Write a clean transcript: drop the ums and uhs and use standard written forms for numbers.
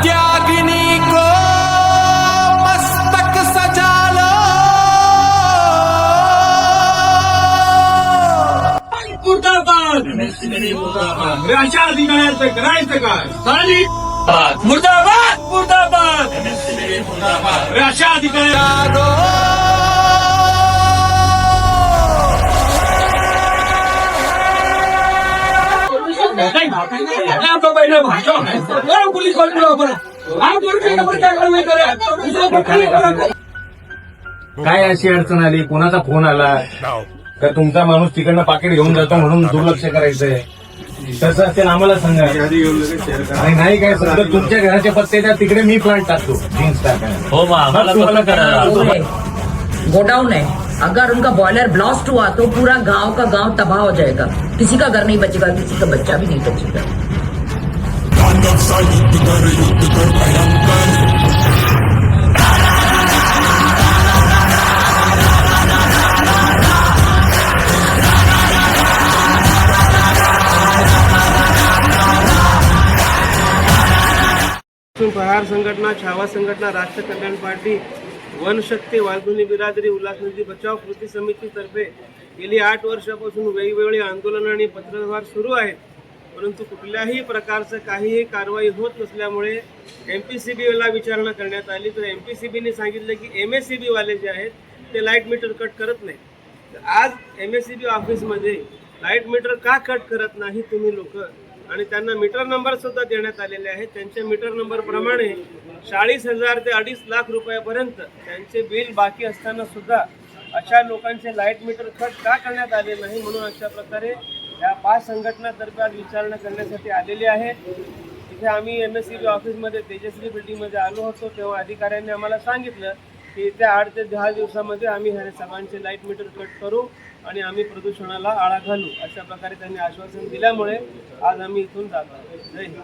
त्यागिनी को मस्तक सजा लो। मुर्दाबाद अशा अधिकाऱ्यांचं करायचं काय? मुर्दाबाद मुर्दाबाद अशा अधिकाऱ्या काय अशी अडचण आली? कोणाचा फोन आला तर तुमचा माणूस तिकडनं पाकिट घेऊन जातो म्हणून दुर्लक्ष करायचंय? तसं असेल आम्हाला सांगा. आणि नाही काय सगळं तुमच्या घराचे पत्ते द्या, तिकडे मी प्लांट टाकतो जीन्स टाकायला. हो आम्हाला कसं करायला? गोडाउन है, अगर उनका बॉयलर ब्लास्ट हुआ तो पूरा गांव का गांव तबाह हो जाएगा, किसी का घर नहीं बचेगा, किसी का बच्चा भी नहीं बचेगा. प्रहार संघटना, छावा संघटना, राष्ट्र कल्याण पार्टी, वन शक्ती, वाल्मिकी बिरादरी, उल्हास नदी बचाव कृती समितीतर्फे गेली 8 वर्षापासून वेगवेगळी आंदोलन आणि पत्रव्यवहार सुरू आहेत. परंतु कुठल्याही प्रकारचं काहीही कारवाई होत नसल्यामुळे MPCBला विचारणा करण्यात आली. तर MPCBने सांगितलं की MSCB वाले जे आहेत ते लाईट मीटर कट करत नाही. तर आज MSCB ऑफिसमध्ये लाईट मीटर का कट करत नाही तुम्ही लोक, आणि त्यांना मीटर नंबर सुद्धा देण्यात आलेले आहेत. त्यांच्या मीटर नंबर प्रमाणे 40,000 ते 2.5 लाख रुपयापर्यंत त्यांचे बिल बाकी असताना सुद्धा अशा लोकांचे लाईट मीटर कट का करण्यात आले नाही, म्हणून अशा प्रकारे या 5 संघटनातर्फे आज विचारणा करण्यासाठी आलेली आहे. इथे आम्ही MSCB ऑफिसमध्ये तेजश्री बिल्डिंगमध्ये आलो होतो, तेव्हा अधिकाऱ्यांनी आम्हाला सांगितलं की येत्या 8 ते 10 दिवसामध्ये आम्ही ह्या सर्वांचे लाईट मीटर कट करू आणि आम्ही प्रदूषणाला आळा घालू, अशा प्रकारे त्यांनी आश्वासन दिल्यामुळे आज आम्ही इथून जातो. जय हिंद.